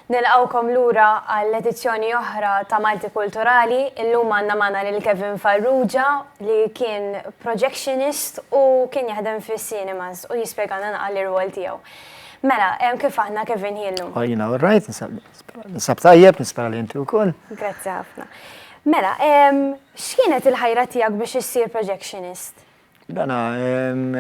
Nilqawkom lura għall-edizzjoni oħra ta' Malti Kulturali, illum għandna magħna lil Kevin Farrugia li kien projectionist u kien jaħdem fis-cinemas u jispjegana naqal ir-rwol tiegħu. Mela, kif aħna Kevin ħiellu? Jina, all right, nisab tajjeb, nispera li inti wkoll. Grazzi ħafna. Mela, x'kienet il-ħajra tiegħek biex issir projectionist? Dana,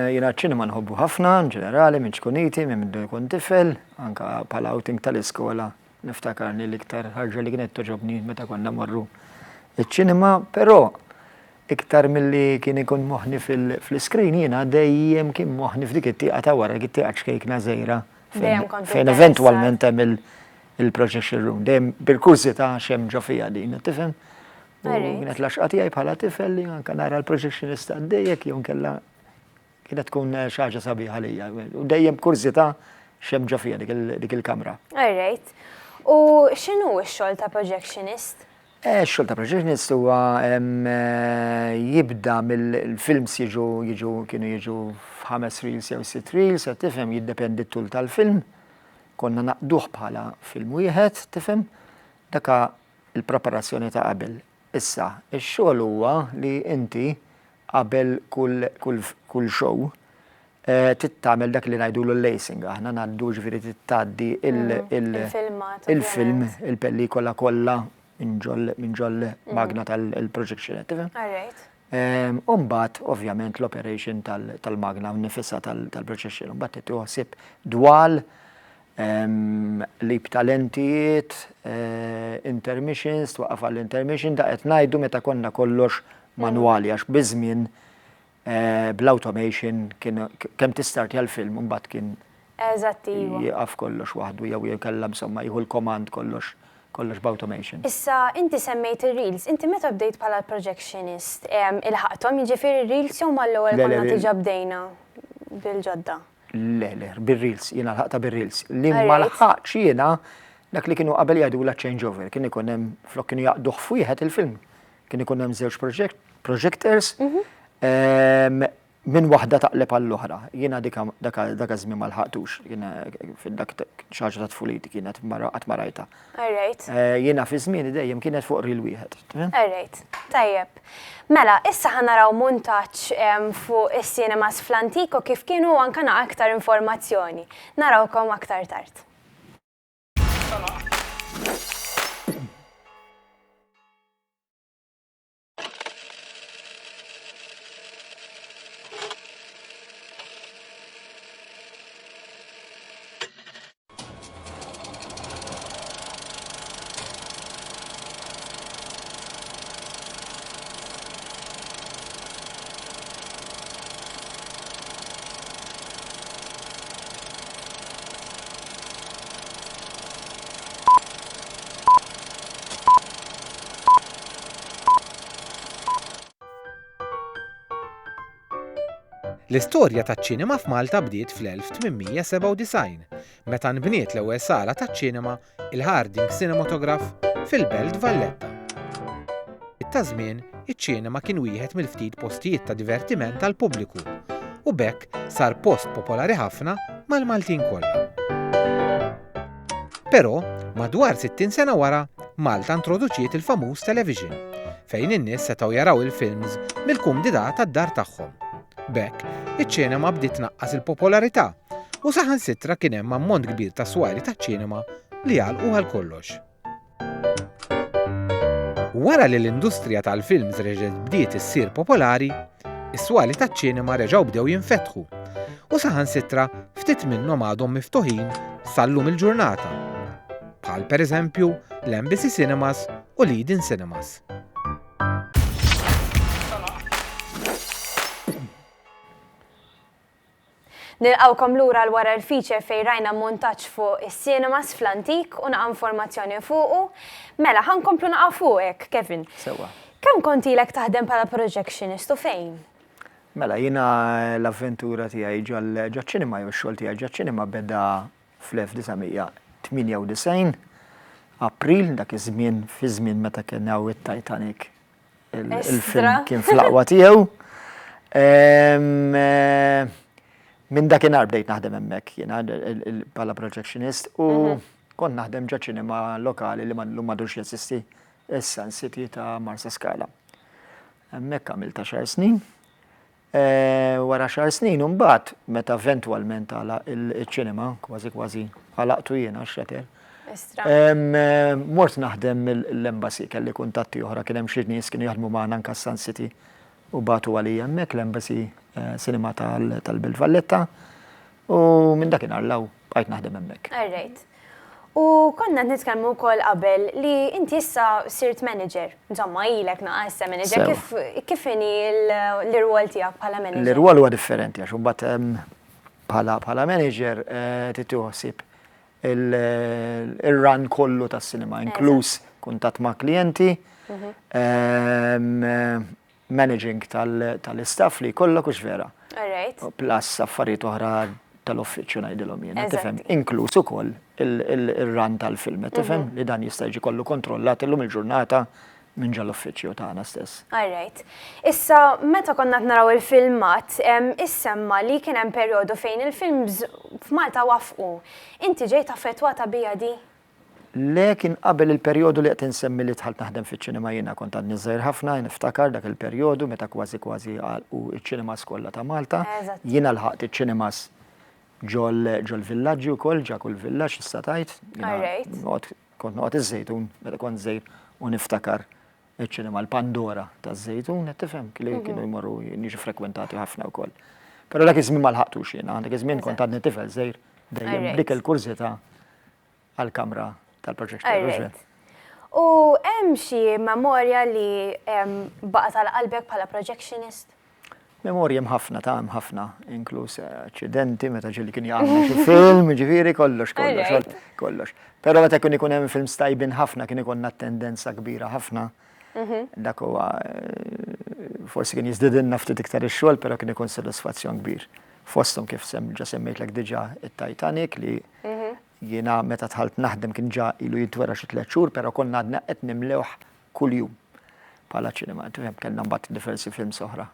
jina ċinema nħobbu ħafna, ġenerali, minn ċkuniti, minn kun tifel, anka pala outing tal-iskola, niftakarni l-iktar ħarġa li kienet toġobni meta konna morru iċ-ċinema, però iktar mill-li kien ikun moħni fil-screen jina dejjem kien moħni f'dik it-tieqa ta' wara, dik it-tieqa ċkejkna żejra fejn eventualment hemm il-projection room, dejjem bil-kursità xemm ġo fija din, tifhem? U kienet laxqati għaj bħala tifel li anka nara l-projectionista għaddejjek jew kella kienet tkun xaġa sabiħa lija. U dejjem kurzita xemġa fija dik il-kamra. All right. U x'inhu x-xogħol ta' projectionist? X-xogħol ta' projectionist huwa jibda mill-films kienu jiġu f'5 reels jew 6 reels, tifhem jiddependi t-tul tal-film. Konna naqduh bħala film wieħed, tifhem? Daka il-preparazzjoni ta' qabel. Issa, ix-xogħol huwa li inti qabel kull show tittamel dak li ngħidulu l-lacing, aħna ngħaddu ġifieri tittgħaddi il-film, il-pellikola kollha minn ġoll magna tal-projection, tifhem? U mbagħad ovvjament l-operation tal-magna nifisha tal-projection, mbagħad titħossib dwal lib talentijiet, intermissions, twaqaf għall-intermission, da qed ngħidu meta konna kollox manwali għax biżmien bl-automation kemm tistarti għall-film u mbagħad kien jaqaf kollox waħdu jew jkellem insomma jieħu l-komand kollox b'automation. Issa inti semmejt ir-reels, inti meta bdejt bħala projectionist, ilħaqthom jiġifieri ir-reels jew mal-ewwel konna diġà bdejna bil-ġodda? Le, bil-reels, jina l-ħaqta bil-reels. Li ma l-ħaqx jina dak li kienu qabel jgħidu la changeover, kien ikun hemm flok kienu jaqduh f'wieħed il-film. Kien ikun hemm żewġ projectors minn waħda taqleb għall-oħra. Jiena dak żmien ma l-ħaqtux, jiena dak xaġa ta' tfuliti kienet qatt ma rajta. Jiena fi żmieni dejjem kienet fuq reel wieħed. Alright, tajjeb. Mela, issa ħanaraw montaġġ fuq is-cinemas fl-Antiko kif kienu anke aktar informazzjoni. Narawkom aktar tard. L-istorja taċ-ċinema f'Malta bdiet fl-1897, meta nbniet l-ewwel sala taċ-ċinema il-Harding Cinematograph fil-Belt Valletta. Ta' żmien, iċ-ċinema kien wieħed mill-ftit postijiet ta' divertiment tal-pubbliku u bekk sar post popolari ħafna mal-Maltin kollha. Però, madwar 60 sena wara, Malta introduċiet il-famuż television, fejn in-nies setgħu jaraw il-films mill-kumdità tad-dar tagħhom. Bekk, iċ-ċinema bdiet tnaqqas il-popolarità u saħansitra kien hemm ammont kbir ta' swari taċ-ċinema li għalqu għal kollox. Wara li l-industrija tal-films reġgħet bdiet issir popolari, is-swali taċ-ċinema reġgħu bdew jinfetħu u saħansitra ftit minnhom għadhom miftuħin sal-lum il-ġurnata, bħal pereżempju l-Embassy Cinemas u l-Eden Cinemas. Nilqawkom lura l-wara l-feature fejn rajna montaġġ fuq is-cinemas fl-Antik u naqa' informazzjoni fuqu. Mela, ħankomplu naqa' fuqek, Kevin. Sewa. Kemm kontilek taħdem bħala projectionist u fejn? Mela, jiena l-avventura tiegħi ġaċ-ċinema jew x-xogħol tiegħi ġaċ-ċinema beda fl-1998 April dak iż-żmien fi żmien meta kien hawn it-Titanic. Il-film kien fl-aqwa tiegħu. Minn dakinhar bdejt naħdem hemmhekk jiena bħala projectionist u kont naħdem ġa ċinema lokali li madux jesisti Sun City ta' Marsa Scala. Hemmhekk għamilt 10 snin. Wara 10 snin mbagħad meta eventwalment għala il-ċinema, kważi għalaqtu jiena x'xeter. Mort naħdem l-embassy, kelli kuntatti oħra, kien hemm xi nies kienu jaħdmu magħna anke Sun City u batu għalija hemmhekk l-embassy sinema tal-Belt Valletta u minn dakinhar law bqajt naħdem hemmhekk. Alright. U konna nitkellmu wkoll qabel li inti issa sirt manager. Insomma, ilek naqas manager. Kif inhi l-irwol tiegħek bħala manager? L-irwol huwa differenti għax imbagħad bħala manager titieħsib il-run kollu tas-sinema, inkluż kuntatt ma' klijenti, managing tal-istaff li kollok ux vera. Plus affarijiet oħra tal-uffiċċju ngħidilhom jiena, tifhem, inkluż ukoll il-run tal-film, tifhem li dan jista' jiġi kollu kontrollat illum il-ġurnata minn ġal uffiċċju tagħna stess. Alright. Issa meta konna naraw il-filmat, issemma li kien hemm perjodu fejn il-films f'Malta wafqu. Inti ġejt affettwata bija di? Lekin qabel il-perjodu li qed insemmi li tħalt naħdem fiċ-ċinema jiena kont għadni żgħir ħafna, niftakar dak il-perjodu meta kważi għalqu iċ-ċinemas kollha ta' Malta. Jiena lħaqt iċ-ċinemas ġol villaġġi wkoll, ġa kull villaġġ issa tajt. Kont noqgħod iż-żejtun meta kont żgħir u niftakar iċ-ċinema l-Pandora taż-żejtun, tifhem kienu jmorru jiġu frekwentati ħafna wkoll. Però dak iż-żmien ma lħaqtux jiena, dak iż-żmien kont għadni tifel żgħir dejjem dik il-kurżità għall-kamra tal-proġett. U hemm xi memorja li baqa' tal-qalbek bħala projectionist? Memorja ħafna ta' ħafna, inkluż aċċidenti meta ġieli kien jagħmlu xi film, ġifieri kollox. Però meta kien ikun hemm films tajbin ħafna kien ikollna tendenza kbira ħafna. Dak huwa forsi kien jiżdidilna ftit iktar ix-xogħol, però kien ikun sodisfazzjon kbir. Fosthom kif ġa semmejtlek diġà it-Titanic li jiena meta tħalt naħdem kien ġa ilu jitwera xi 3 xhur, però konna għadna qed nimlewh kuljum bħala ċinema. Kellna mbagħad diversi films oħra.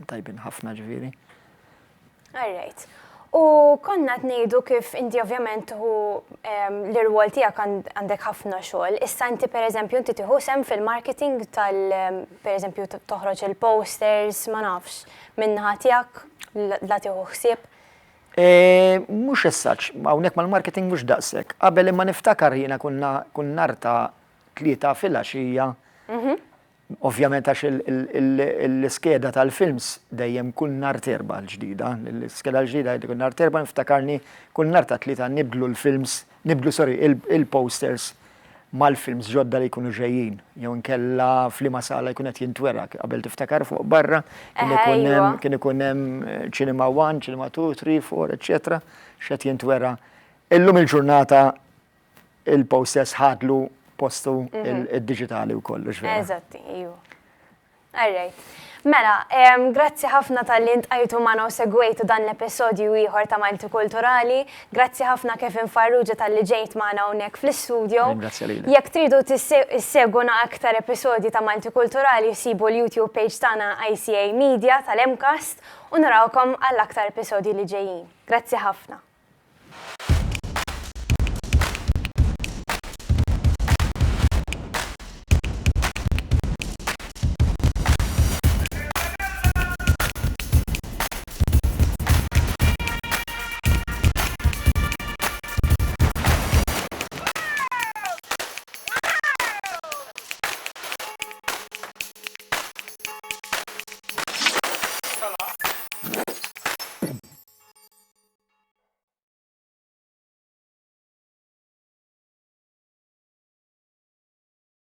Tajbin ħafna ġifieri. Alright. U konna ngħidu kif inti ovvjament l-irwol tiegħek għandek ħafna xogħol. Issa inti pereżempju inti tieħu sem fil-marketing pereżempju toħroġ il-posters, ma nafx, minnaħa tiegħek la tieħu ħsieb. Mhux essaċ, hawnhekk mal-marketing mhux daqshekk. Qabel imma niftakar jiena kun narta 3 fil-għaxija. Ovvjament għax l-iskeda tal-films dejjem kull nhar terba l-ġdida. L-iskeda l-ġdida kull nhar terba niftakarni kull nhar ta' 3 nibdlu l-films, il-posters mal-films ġodda li jkunu ġejjin. Jew nkella f'liema sala jkun qed jintwera qabel tiftakar fuq barra kien ikun hemm Cinema 1, Cinema 2, 3, 4, eċetera, x'qed jintwera. Illum il-ġurnata il-posters ħadlu postu il-digitali u kollu ġvera. Eżatti, iju. Alright. Mela, grazzi ħafna tal-li ntqajtu magħna u segwejtu dan l-episodju ieħor ta' Malti Kulturali. Grazzi ħafna Kevin Farrugia tal-li ġejt magħna hawnhekk fl-istudio. Jekk tridu tissegwuna aktar episodji ta' Malti Kulturali, sibu l-YouTube page tagħna ICA Media tal-Emcast u narawkom għall-aktar episodji li ġejjin. Grazzi ħafna.